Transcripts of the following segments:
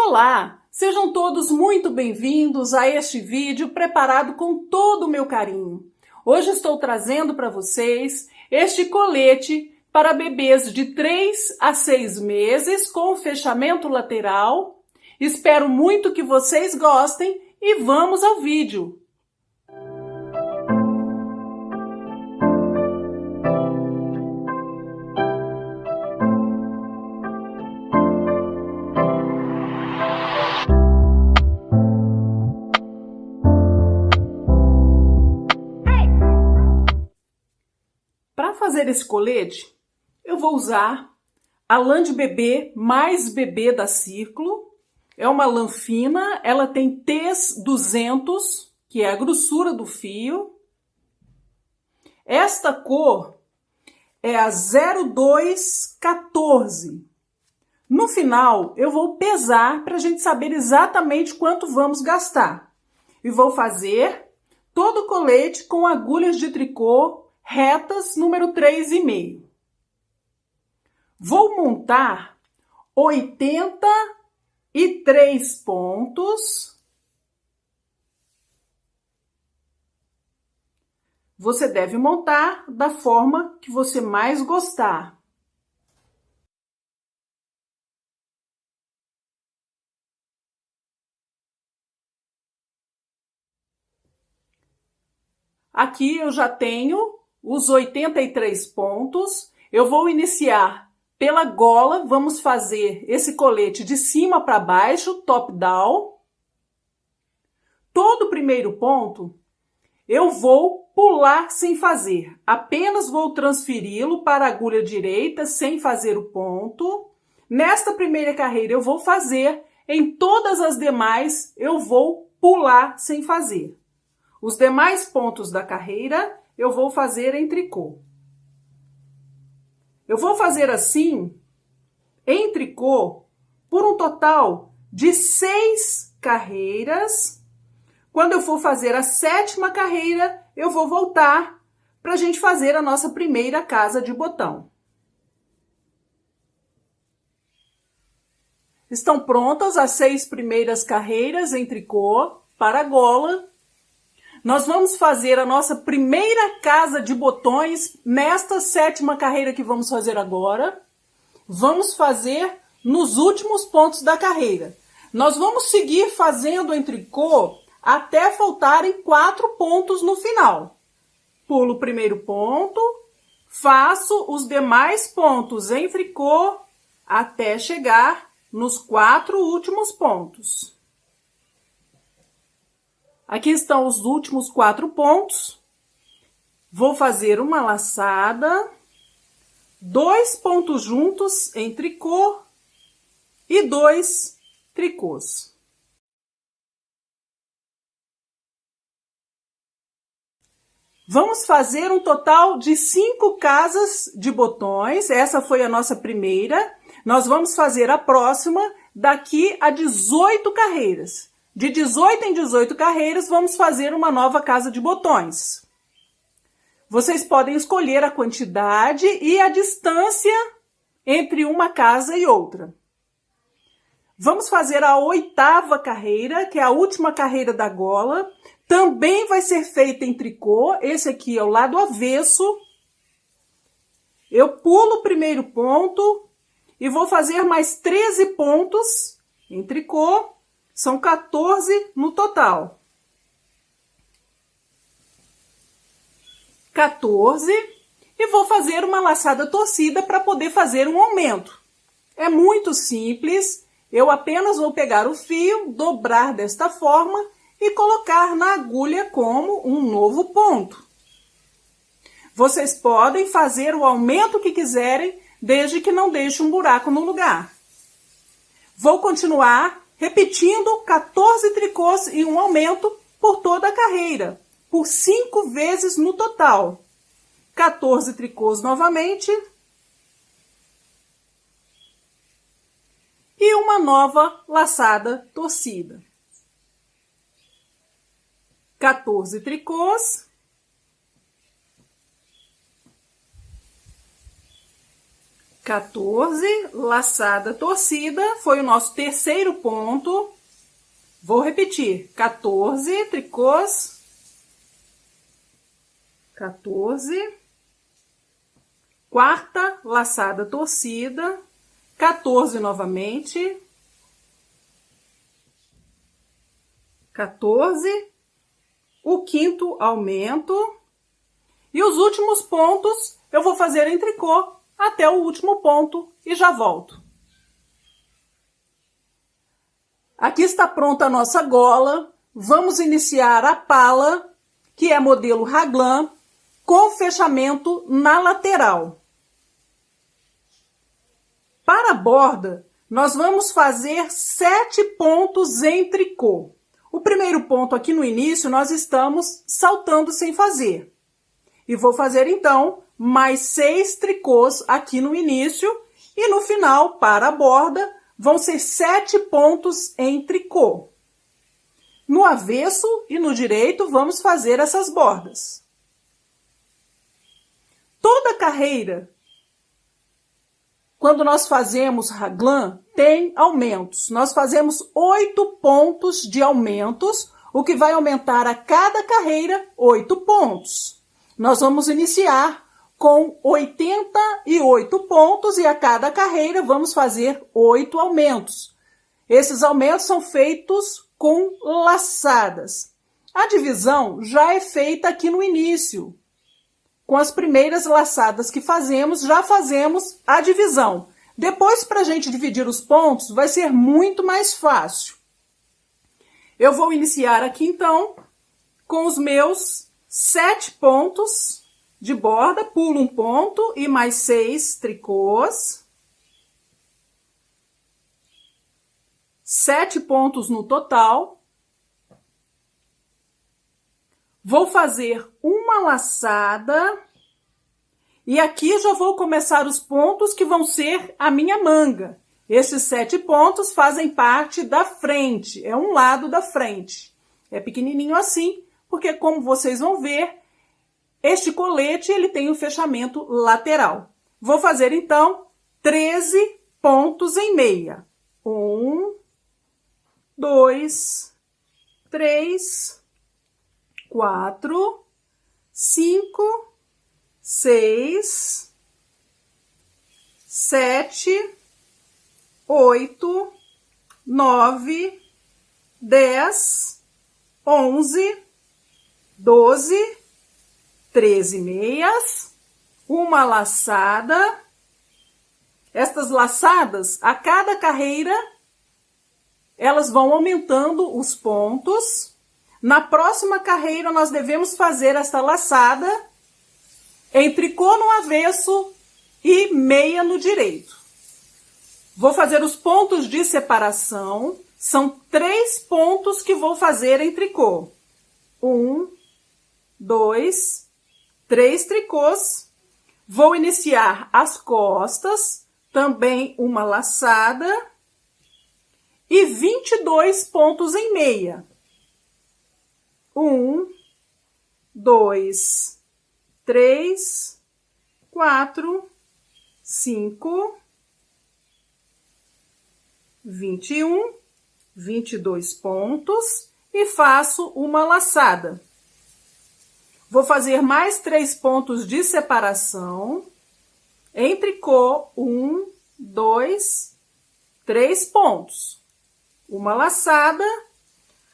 Olá, sejam todos muito bem-vindos a este vídeo preparado com todo o meu carinho. Hoje estou trazendo para vocês este colete para bebês de 3 a 6 meses com fechamento lateral. Espero muito que vocês gostem e vamos ao vídeo. Para fazer esse colete, eu vou usar a lã de bebê mais bebê da Círculo. É uma lã fina, ela tem T's 200, que é a grossura do fio. Esta cor é a 0214. No final, eu vou pesar para a gente saber exatamente quanto vamos gastar. E vou fazer todo o colete com agulhas de tricô retas número 3,5. Vou montar 83 pontos. Você deve montar da forma que você mais gostar. Aqui eu já tenho os 83 pontos. Eu vou iniciar pela gola, vamos fazer esse colete de cima para baixo, top down. Todo o primeiro ponto eu vou pular sem fazer, apenas vou transferi-lo para a agulha direita sem fazer o ponto. Nesta primeira carreira eu vou fazer, em todas as demais eu vou pular sem fazer. Os demais pontos da carreira eu vou fazer em tricô. Eu vou fazer assim, em tricô, por um total de 6 carreiras. Quando eu for fazer a 7ª carreira, eu vou voltar para a gente fazer a nossa primeira casa de botão. Estão prontas as 6 primeiras carreiras em tricô para a gola. Nós vamos fazer a nossa primeira casa de botões nesta 7ª carreira que vamos fazer agora. Vamos fazer nos últimos pontos da carreira. Nós vamos seguir fazendo em tricô até faltarem 4 pontos no final. Pulo o primeiro ponto, faço os demais pontos em tricô até chegar nos 4 últimos pontos. Aqui estão os últimos 4 pontos. Vou fazer uma laçada, 2 pontos juntos em tricô e 2 tricôs. Vamos fazer um total de 5 casas de botões. Essa foi a nossa primeira. Nós vamos fazer a próxima daqui a 18 carreiras. De 18 em 18 carreiras, vamos fazer uma nova casa de botões. Vocês podem escolher a quantidade e a distância entre uma casa e outra. Vamos fazer a 8ª carreira, que é a última carreira da gola. Também vai ser feita em tricô. Esse aqui é o lado avesso. Eu pulo o primeiro ponto e vou fazer mais 13 pontos em tricô. São 14 no total. 14. E vou fazer uma laçada torcida para poder fazer um aumento. É muito simples. Eu apenas vou pegar o fio, dobrar desta forma e colocar na agulha como um novo ponto. Vocês podem fazer o aumento que quiserem, desde que não deixe um buraco no lugar. Vou continuar repetindo 14 tricôs e um aumento por toda a carreira, por 5 vezes no total. 14 tricôs novamente. E uma nova laçada torcida. 14 tricôs. 14, laçada torcida, foi o nosso terceiro ponto. Vou repetir, 14 tricôs, 14, quarta laçada torcida, 14 novamente, 14, o quinto aumento, e os últimos pontos eu vou fazer em tricô até o último ponto e já volto. Aqui está pronta a nossa gola. Vamos iniciar a pala, que é modelo raglan, com fechamento na lateral. Para a borda, nós vamos fazer 7 pontos em tricô. O primeiro ponto aqui no início nós estamos saltando sem fazer. E vou fazer então mais 6 tricôs aqui no início e no final, para a borda, vão ser 7 pontos em tricô. No avesso e no direito vamos fazer essas bordas. Toda carreira, quando nós fazemos raglan, tem aumentos. Nós fazemos 8 pontos de aumentos, o que vai aumentar a cada carreira 8 pontos. Nós vamos iniciar com 88 pontos e a cada carreira vamos fazer 8 aumentos. Esses aumentos são feitos com laçadas. A divisão já é feita aqui no início. Com as primeiras laçadas que fazemos, já fazemos a divisão. Depois, para a gente dividir os pontos, vai ser muito mais fácil. Eu vou iniciar aqui, então, com os meus 7 pontos de borda, pulo um ponto e mais 6 tricôs. 7 pontos no total. Vou fazer uma laçada. E aqui já vou começar os pontos que vão ser a minha manga. Esses 7 pontos fazem parte da frente, é um lado da frente. É pequenininho assim, porque como vocês vão ver, este colete ele tem um fechamento lateral. Vou fazer então 13 pontos em meia. 1, 2, 3, 4, 5, 6, 7, 8, 9, 10, 11, 12, 13 meias, uma laçada. Estas laçadas, a cada carreira, elas vão aumentando os pontos. Na próxima carreira, nós devemos fazer esta laçada em tricô no avesso e meia no direito. Vou fazer os pontos de separação. São 3 pontos que vou fazer em tricô. 1, 2, 3 tricôs. Vou iniciar as costas, também uma laçada. E 22 pontos em meia. 1, 2, 3, 4, 5, 21, 22 pontos e faço uma laçada. Vou fazer mais 3 pontos de separação. Em tricô, 1, 2, 3 pontos. Uma laçada.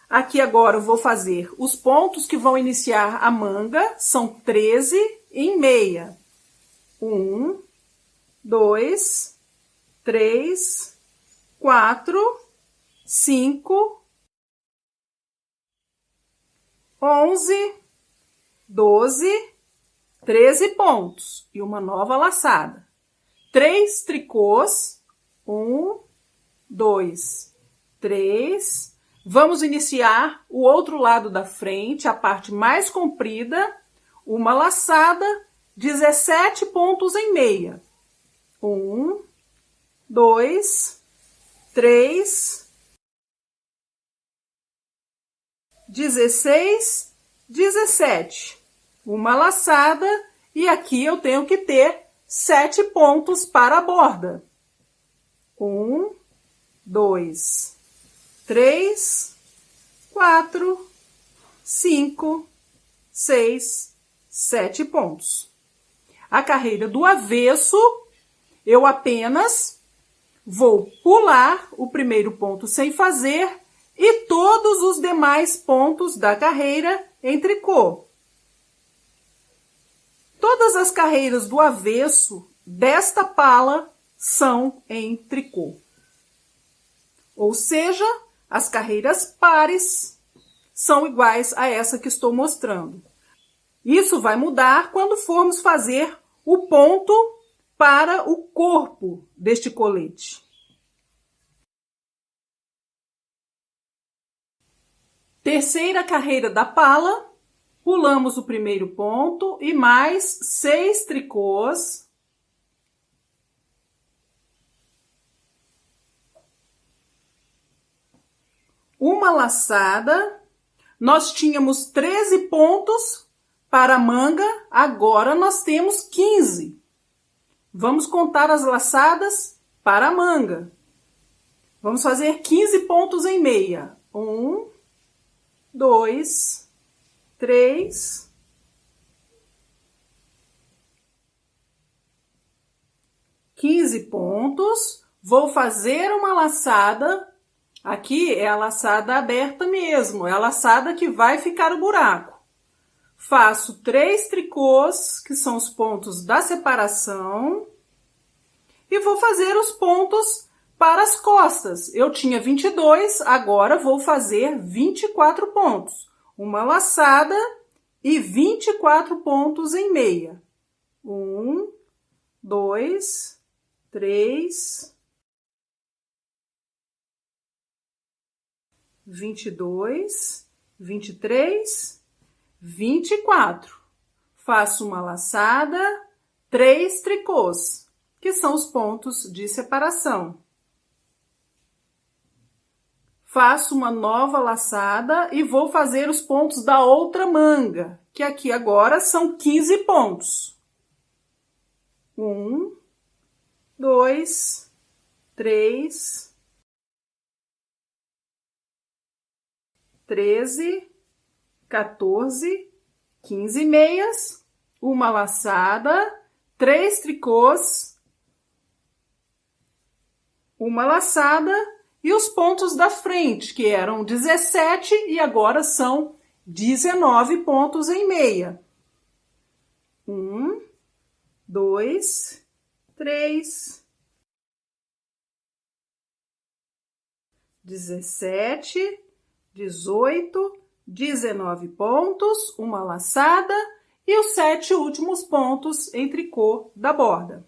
Aqui agora eu vou fazer os pontos que vão iniciar a manga, são 13 em meia. 1, 2, 3, 4, 5, 11, 12, 13 pontos e uma nova laçada. 3 tricôs, 1, 2, 3. Vamos iniciar o outro lado da frente, a parte mais comprida, uma laçada, 17 pontos em meia. 1, 2, 3, 16, 17. Uma laçada e aqui eu tenho que ter 7 pontos para a borda. 1, 2, 3, 4, 5, 6, 7 pontos. A carreira do avesso, eu apenas vou pular o primeiro ponto sem fazer e todos os demais pontos da carreira em tricô. Todas as carreiras do avesso desta pala são em tricô. Ou seja, as carreiras pares são iguais a essa que estou mostrando. Isso vai mudar quando formos fazer o ponto para o corpo deste colete. Terceira carreira da pala, pulamos o primeiro ponto e mais 6 tricôs. Uma laçada. Nós tínhamos 13 pontos para a manga, agora nós temos 15. Vamos contar as laçadas para a manga. Vamos fazer 15 pontos em meia. 1, 2, 3, 15 pontos. Vou fazer uma laçada. Aqui é a laçada aberta mesmo, é a laçada que vai ficar o buraco. Faço 3 tricôs, que são os pontos da separação, e vou fazer os pontos para as costas. Eu tinha 22, agora vou fazer 24 pontos. Uma laçada e 24 pontos em meia. 1, 2, 3... 22, 23, 24. Faço uma laçada, 3 tricôs, que são os pontos de separação. Faço uma nova laçada e vou fazer os pontos da outra manga, que aqui agora são 15 pontos. 1, 2, 3, 13, 14, 15 meias, uma laçada, 3 tricôs, uma laçada e os pontos da frente, que eram 17 e agora são 19 pontos em meia. 1, 2, 3, 17, 18, 19 pontos, uma laçada e os 7 últimos pontos em tricô da borda.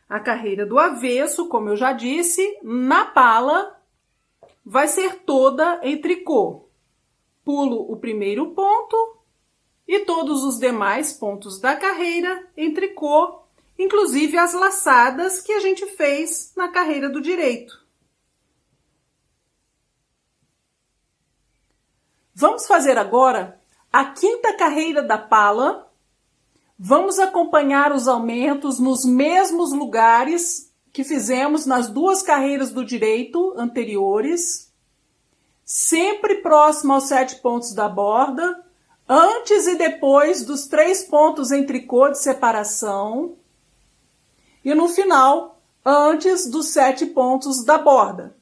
A carreira do avesso, como eu já disse, na pala vai ser toda em tricô. Pulo o primeiro ponto e todos os demais pontos da carreira em tricô, inclusive as laçadas que a gente fez na carreira do direito. Vamos fazer agora a quinta carreira da pala. Vamos acompanhar os aumentos nos mesmos lugares que fizemos nas 2 carreiras do direito anteriores, sempre próximo aos 7 pontos da borda, antes e depois dos 3 pontos em tricô de separação, e no final, antes dos 7 pontos da borda.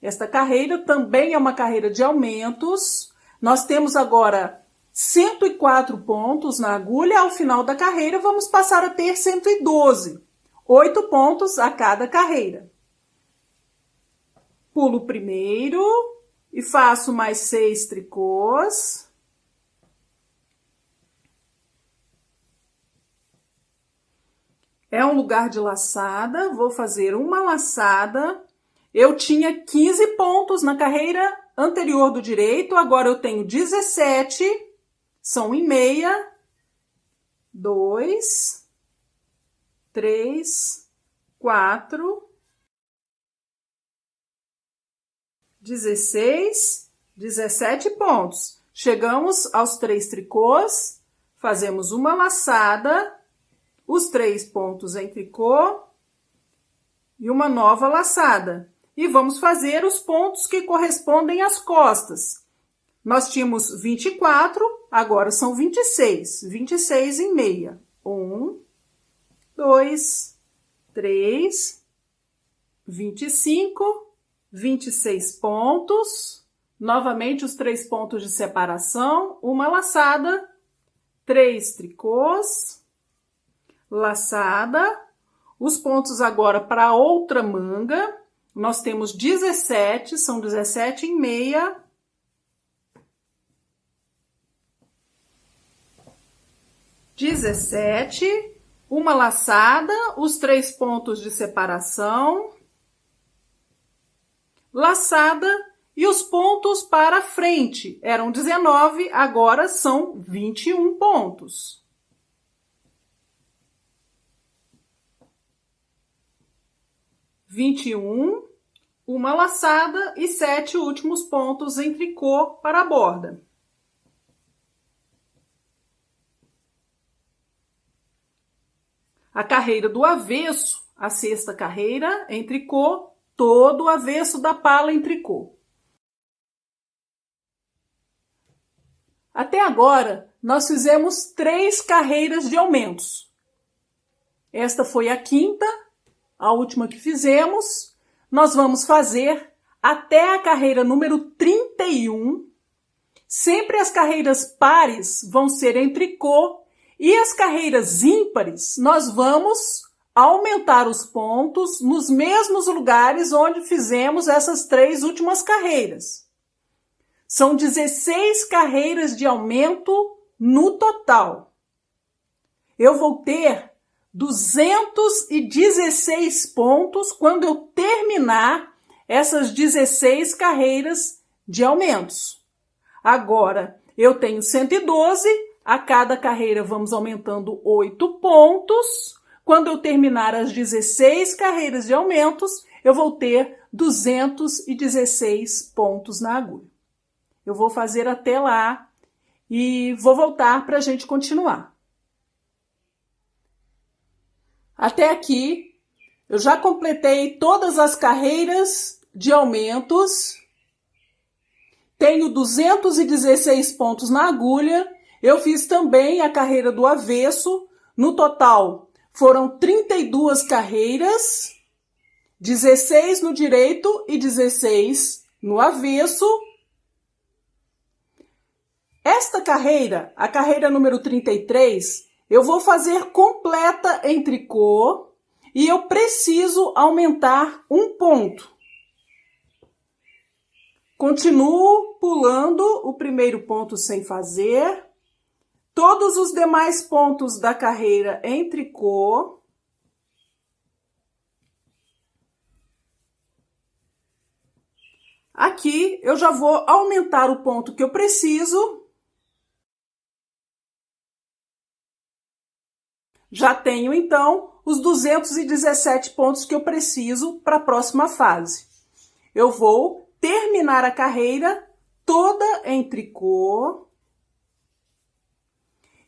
Esta carreira também é uma carreira de aumentos. Nós temos agora 104 pontos na agulha. Ao final da carreira, vamos passar a ter 112. 8 pontos a cada carreira. Pulo o primeiro e faço mais 6 tricôs. É um lugar de laçada, vou fazer uma laçada. Eu tinha 15 pontos na carreira anterior do direito, agora eu tenho 17, são em meia, 2, 3, 4, 16, 17 pontos. Chegamos aos 3 tricôs, fazemos uma laçada, os 3 pontos em tricô e uma nova laçada. E vamos fazer os pontos que correspondem às costas. Nós tínhamos 24, agora são 26. 26 em meia. 1, 2, 3, 25, 26 pontos. Novamente os 3 pontos de separação, uma laçada, 3 tricôs, laçada. Os pontos agora para outra manga. Nós temos 17, são 17 em meia. Uma laçada, os 3 pontos de separação, laçada e os pontos para frente eram 19, agora são 21 pontos. Uma laçada e 7 últimos pontos em tricô para a borda. A carreira do avesso, a 6ª carreira em tricô, todo o avesso da pala em tricô. Até agora, nós fizemos 3 carreiras de aumentos. Esta foi a 5ª, a última que fizemos. Nós vamos fazer até a carreira número 31. Sempre as carreiras pares vão ser em tricô e as carreiras ímpares nós vamos aumentar os pontos nos mesmos lugares onde fizemos essas 3 últimas carreiras. São 16 carreiras de aumento no total. Eu vou ter 216 pontos quando eu terminar essas 16 carreiras de aumentos. Agora, eu tenho 112, a cada carreira vamos aumentando 8 pontos. Quando eu terminar as 16 carreiras de aumentos, eu vou ter 216 pontos na agulha. Eu vou fazer até lá e vou voltar para a gente continuar. Até aqui, eu já completei todas as carreiras de aumentos. Tenho 216 pontos na agulha. Eu fiz também a carreira do avesso. No total, foram 32 carreiras, 16 no direito e 16 no avesso. Esta carreira, a carreira número 33, eu vou fazer completa em tricô e eu preciso aumentar um ponto. Continuo pulando o primeiro ponto sem fazer. Todos os demais pontos da carreira em tricô. Aqui eu já vou aumentar o ponto que eu preciso. Já tenho, então, os 217 pontos que eu preciso para a próxima fase. Eu vou terminar a carreira toda em tricô.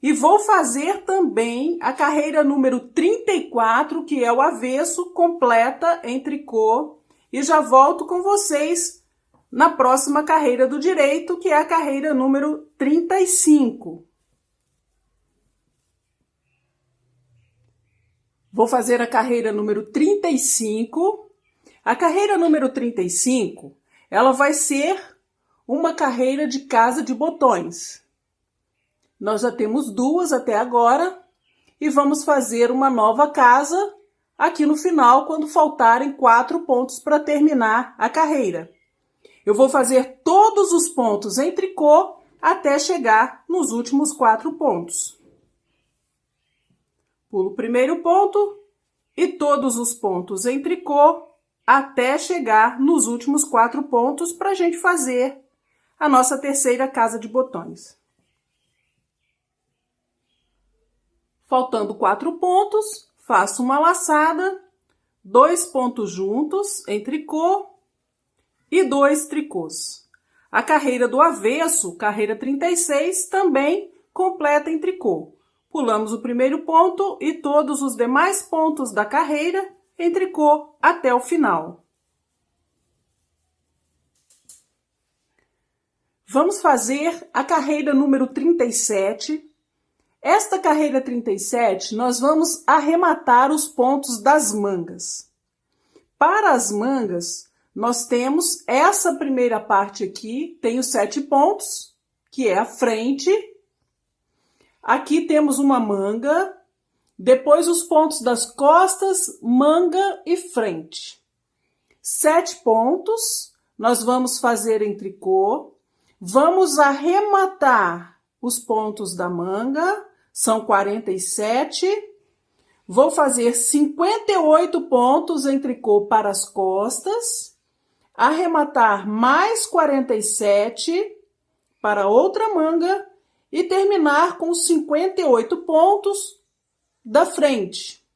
E vou fazer também a carreira número 34, que é o avesso, completa em tricô. E já volto com vocês na próxima carreira do direito, que é a carreira número 35. Vou fazer a carreira número 35. A carreira número 35, ela vai ser uma carreira de casa de botões. Nós já temos 2 até agora e vamos fazer uma nova casa aqui no final, quando faltarem 4 pontos para terminar a carreira. Eu vou fazer todos os pontos em tricô até chegar nos últimos 4 pontos. Pulo o primeiro ponto e todos os pontos em tricô até chegar nos últimos 4 pontos para a gente fazer a nossa terceira casa de botões. Faltando 4 pontos, faço uma laçada, 2 pontos juntos em tricô e 2 tricôs. A carreira do avesso, carreira 36, também completa em tricô. Pulamos o primeiro ponto e todos os demais pontos da carreira em tricô até o final. Vamos fazer a carreira número 37. Esta carreira 37, nós vamos arrematar os pontos das mangas. Para as mangas, nós temos essa primeira parte aqui, tem os 7 pontos, que é a frente. Aqui temos uma manga, depois os pontos das costas, manga e frente. 7 pontos, nós vamos fazer em tricô. Vamos arrematar os pontos da manga, são 47. Vou fazer 58 pontos em tricô para as costas, arrematar mais 47 para outra manga e terminar com 58 pontos da frente.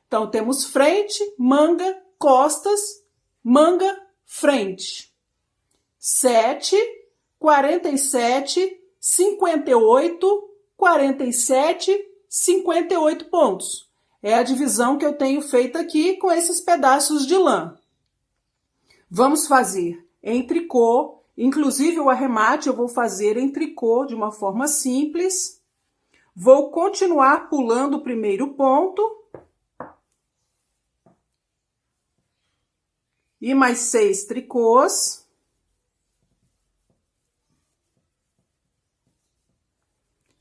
Então, temos frente, manga, costas, manga, frente. 7, 47, 58, 47, 58 pontos. É a divisão que eu tenho feito aqui com esses pedaços de lã. Vamos fazer em tricô, inclusive o arremate eu vou fazer em tricô de uma forma simples. Vou continuar pulando o primeiro ponto. E mais 6 tricôs.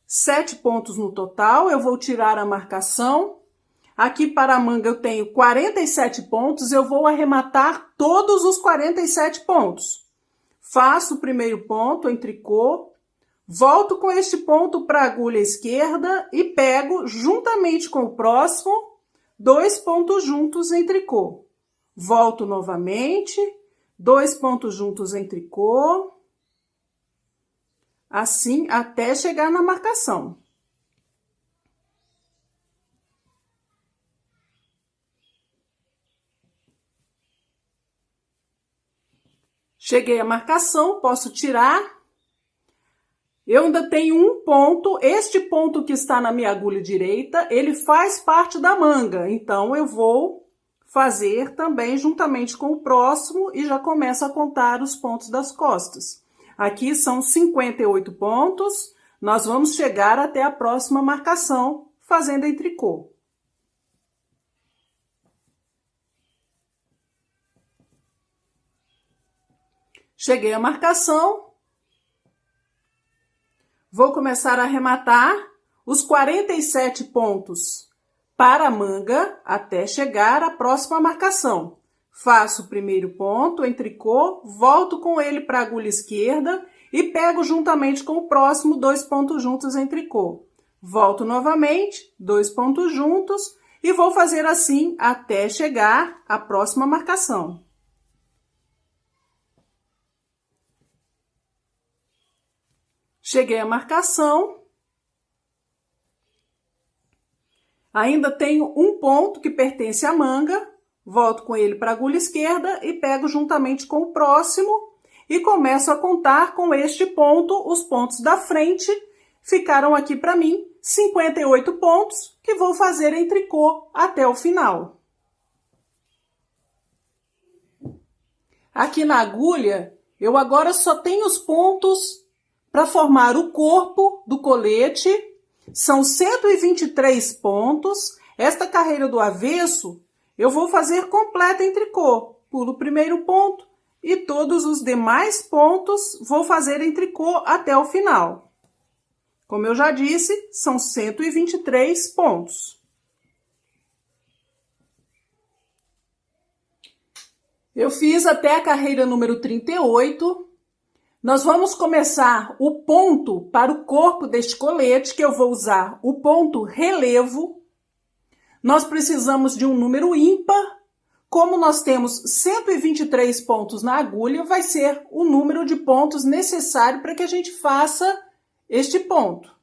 7 pontos no total, eu vou tirar a marcação. Aqui para a manga eu tenho 47 pontos, eu vou arrematar todos os 47 pontos. Faço o primeiro ponto em tricô, volto com este ponto para a agulha esquerda e pego juntamente com o próximo 2 pontos juntos em tricô. Volto novamente, 2 pontos juntos em tricô. Assim, até chegar na marcação. Cheguei à marcação, posso tirar. Eu ainda tenho um ponto, este ponto que está na minha agulha direita, ele faz parte da manga. Então, eu vou fazer também juntamente com o próximo e já começo a contar os pontos das costas. Aqui são 58 pontos, nós vamos chegar até a próxima marcação, fazendo em tricô. Cheguei à marcação, vou começar a arrematar os 47 pontos para a manga até chegar à próxima marcação. Faço o primeiro ponto em tricô, volto com ele para a agulha esquerda e pego juntamente com o próximo 2 pontos juntos em tricô. Volto novamente, 2 pontos juntos e vou fazer assim até chegar à próxima marcação. Cheguei à marcação. Ainda tenho um ponto que pertence à manga. Volto com ele para a agulha esquerda e pego juntamente com o próximo e começo a contar com este ponto os pontos da frente. Ficaram aqui para mim 58 pontos que vou fazer em tricô até o final. Aqui na agulha, eu agora só tenho os pontos para formar o corpo do colete. São 123 pontos. Esta carreira do avesso eu vou fazer completa em tricô. Pulo o primeiro ponto e todos os demais pontos vou fazer em tricô até o final. Como eu já disse, são 123 pontos. Eu fiz até a carreira número 38. Nós vamos começar o ponto para o corpo deste colete, que eu vou usar o ponto relevo. Nós precisamos de um número ímpar. Como nós temos 123 pontos na agulha, vai ser o número de pontos necessário para que a gente faça este ponto.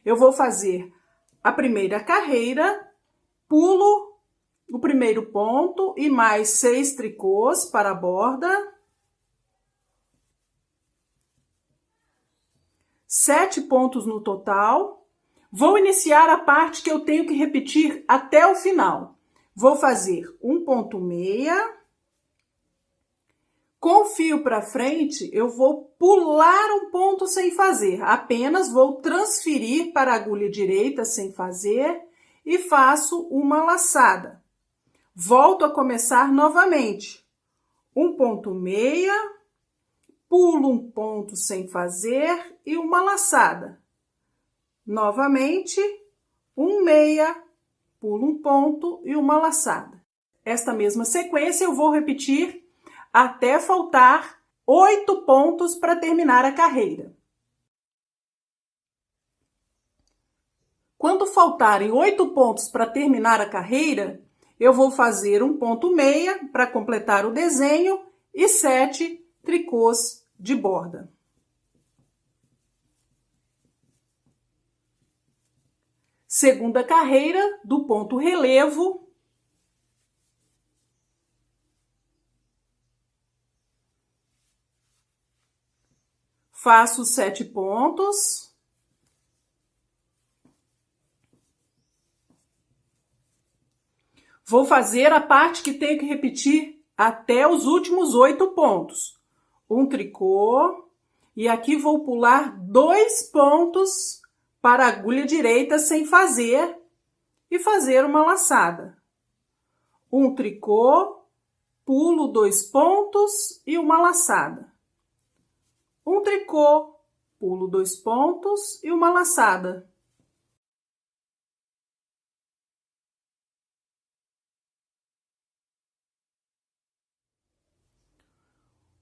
Eu vou fazer a primeira carreira, pulo o primeiro ponto e mais 6 tricôs para a borda. 7 pontos no total. Vou iniciar a parte que eu tenho que repetir até o final. Vou fazer um ponto meia. Com o fio para frente, eu vou pular um ponto sem fazer. Apenas vou transferir para a agulha direita sem fazer e faço uma laçada. Volto a começar novamente. Um ponto meia, pulo um ponto sem fazer e uma laçada. Novamente, um meia, pulo um ponto e uma laçada. Esta mesma sequência eu vou repetir até faltar 8 pontos para terminar a carreira. Quando faltarem 8 pontos para terminar a carreira, eu vou fazer um ponto meia para completar o desenho e 7 tricôs de borda. Segunda carreira do ponto relevo. Faço 7 pontos. Vou fazer a parte que tenho que repetir até os últimos 8 pontos. Um tricô e aqui vou pular 2 pontos para a agulha direita sem fazer e fazer uma laçada. Um tricô, pulo 2 pontos e uma laçada. Um tricô, pulo 2 pontos e uma laçada.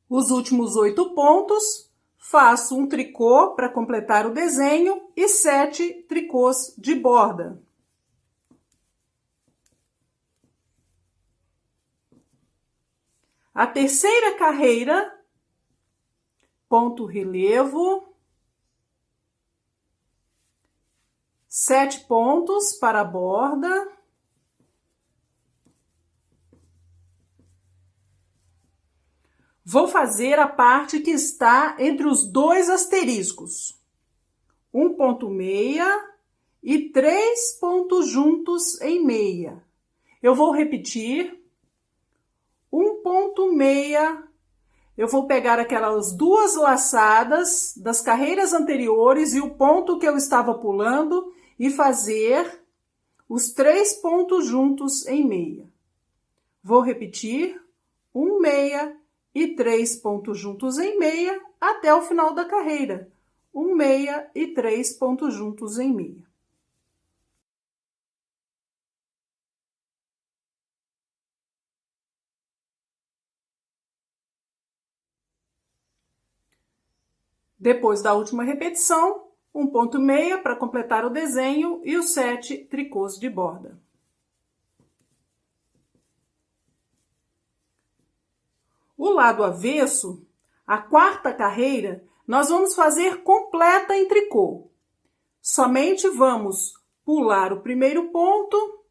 Os últimos 8 pontos, faço um tricô para completar o desenho e 7 tricôs de borda. A terceira carreira, ponto relevo, 7 pontos para a borda. Vou fazer a parte que está entre os 2 asteriscos. Um ponto meia e 3 pontos juntos em meia. Eu vou repetir. Um ponto meia. Eu vou pegar aquelas 2 laçadas das carreiras anteriores e o ponto que eu estava pulando e fazer os 3 pontos juntos em meia. Vou repetir. Um meia e 3 pontos juntos em meia até o final da carreira. Um meia e 3 pontos juntos em meia. Depois da última repetição, um ponto meia para completar o desenho e os 7 tricôs de borda. O lado avesso, a quarta carreira, nós vamos fazer completa em tricô. Somente vamos pular o primeiro ponto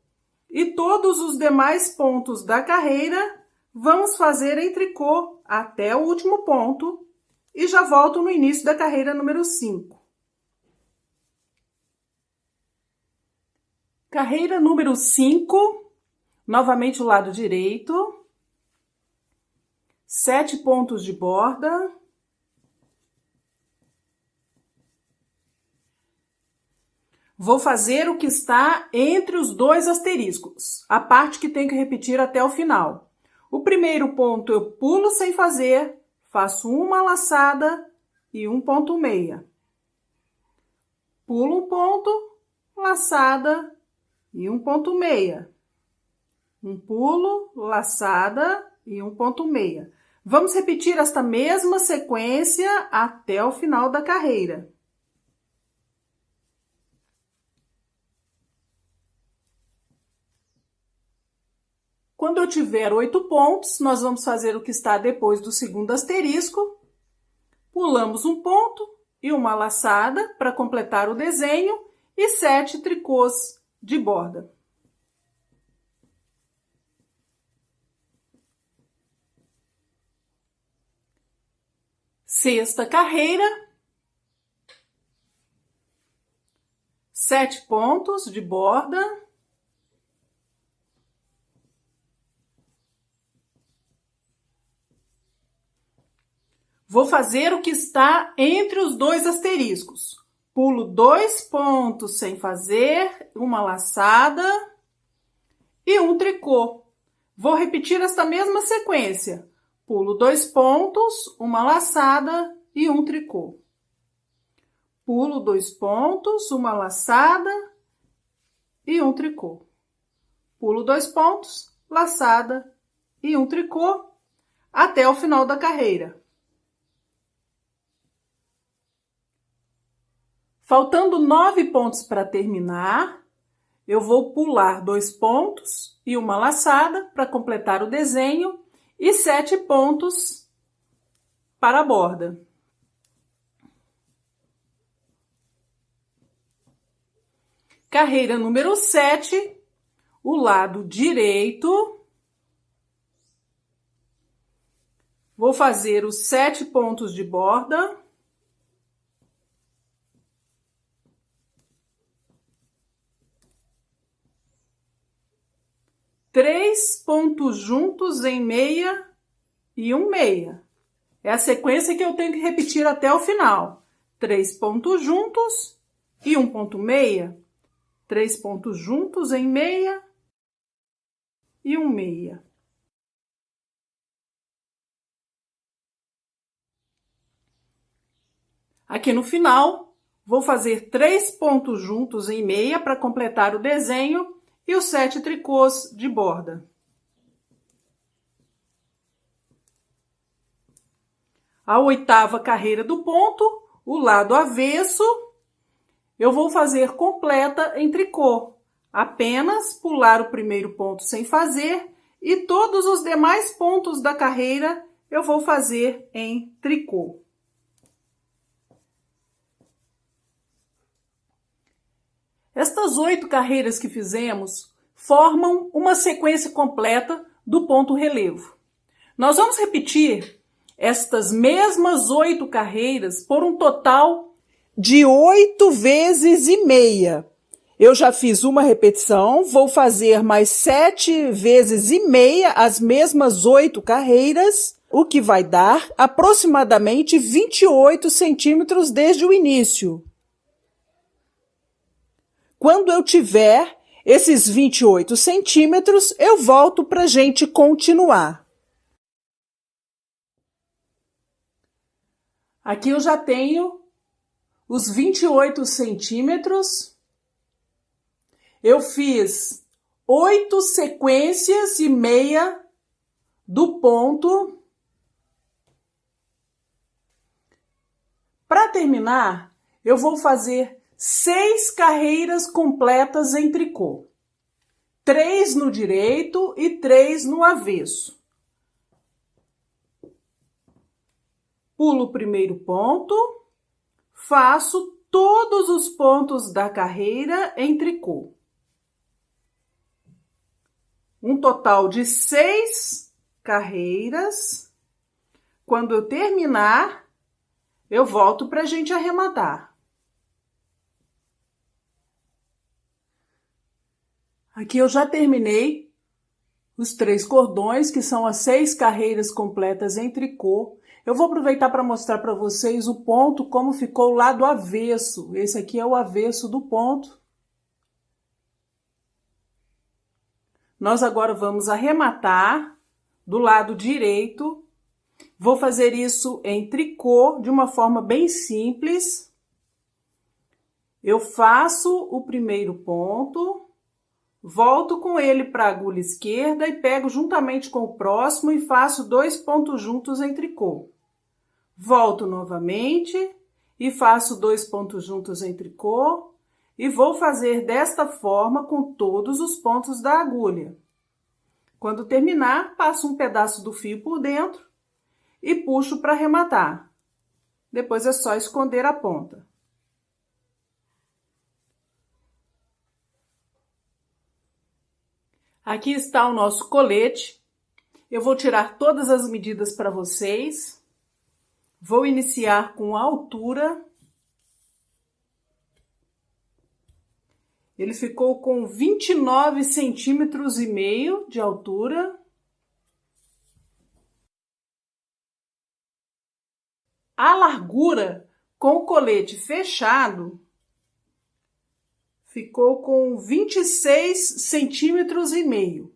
e todos os demais pontos da carreira vamos fazer em tricô até o último ponto e já volto no início da carreira número 5. Carreira número 5, novamente o lado direito. 7 pontos de borda. Vou fazer o que está entre os 2 asteriscos, a parte que tem que repetir até o final. O primeiro ponto eu pulo sem fazer, faço uma laçada e um ponto meia. Pulo um ponto, laçada e um ponto meia. Um pulo, laçada e um ponto meia. Vamos repetir esta mesma sequência até o final da carreira. Quando eu tiver 8 pontos, nós vamos fazer o que está depois do segundo asterisco. Pulamos um ponto e uma laçada para completar o desenho e 7 tricôs de borda. Sexta carreira, 7 pontos de borda. Vou fazer o que está entre os dois asteriscos. Pulo 2 pontos sem fazer, uma laçada e um tricô. Vou repetir esta mesma sequência. Pulo 2 pontos, uma laçada e um tricô. Pulo 2 pontos, uma laçada e um tricô. Pulo 2 pontos, laçada e um tricô até o final da carreira. Faltando 9 pontos para terminar, eu vou pular 2 pontos e uma laçada para completar o desenho e 7 pontos para a borda. Carreira número 7, o lado direito. Vou fazer os 7 pontos de borda. Três pontos juntos em meia e um meia. É a sequência que eu tenho que repetir até o final. 3 pontos juntos e um ponto meia. 3 pontos juntos em meia e um meia. Aqui no final, vou fazer 3 pontos juntos em meia para completar o desenho e os 7 tricôs de borda. A 8ª carreira do ponto, o lado avesso, eu vou fazer completa em tricô. Apenas pular o primeiro ponto sem fazer e todos os demais pontos da carreira eu vou fazer em tricô. Estas 8 carreiras que fizemos formam uma sequência completa do ponto relevo. Nós vamos repetir estas mesmas 8 carreiras por um total de 8 vezes e meia. Eu já fiz uma repetição, vou fazer mais 7 vezes e meia as mesmas 8 carreiras, o que vai dar aproximadamente 28 centímetros desde o início. Quando eu tiver esses 28 centímetros, eu volto para a gente continuar. Aqui eu já tenho os 28 centímetros. Eu fiz 8 sequências e meia do ponto. Para terminar, eu vou fazer 6 carreiras completas em tricô. 3 no direito e 3 no avesso. Pulo o primeiro ponto, faço todos os pontos da carreira em tricô. Um total de 6 carreiras. Quando eu terminar, eu volto para a gente arrematar. Aqui eu já terminei os 3 cordões, que são as 6 carreiras completas em tricô. Eu vou aproveitar para mostrar para vocês o ponto, como ficou o lado avesso. Esse aqui é o avesso do ponto. Nós agora vamos arrematar do lado direito. Vou fazer isso em tricô, de uma forma bem simples. Eu faço o primeiro ponto. Volto com ele para a agulha esquerda e pego juntamente com o próximo e faço 2 pontos juntos em tricô. Volto novamente e faço 2 pontos juntos em tricô e vou fazer desta forma com todos os pontos da agulha. Quando terminar, passo um pedaço do fio por dentro e puxo para arrematar. Depois é só esconder a ponta. Aqui está o nosso colete. Eu vou tirar todas as medidas para vocês. Vou iniciar com a altura. Ele ficou com 29 centímetros e meio de altura. A largura com o colete fechado ficou com 26 centímetros e meio.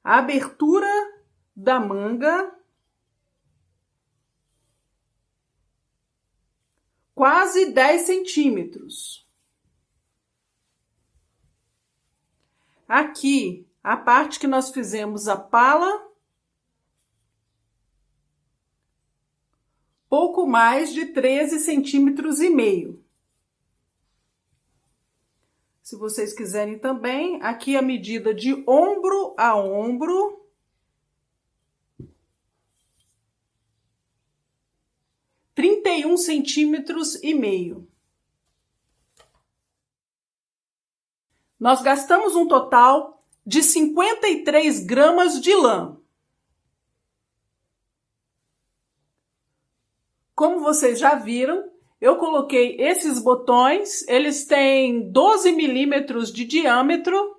A abertura da manga, quase 10 centímetros. Aqui, a parte que nós fizemos a pala, pouco mais de 13 centímetros e meio. Se vocês quiserem também, aqui a medida de ombro a ombro. (31 centímetros e meio). Nós gastamos um total de 53 gramas de lã. Como vocês já viram, eu coloquei esses botões, eles têm 12 milímetros de diâmetro.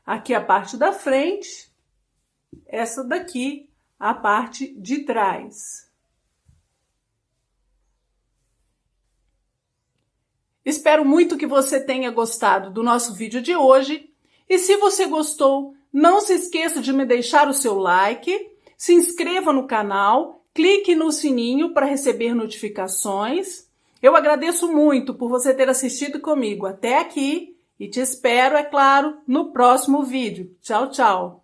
Aqui a parte da frente, essa daqui a parte de trás. Espero muito que você tenha gostado do nosso vídeo de hoje. E se você gostou, não se esqueça de me deixar o seu like. Se inscreva no canal, clique no sininho para receber notificações. Eu agradeço muito por você ter assistido comigo até aqui e te espero, é claro, no próximo vídeo. Tchau, tchau!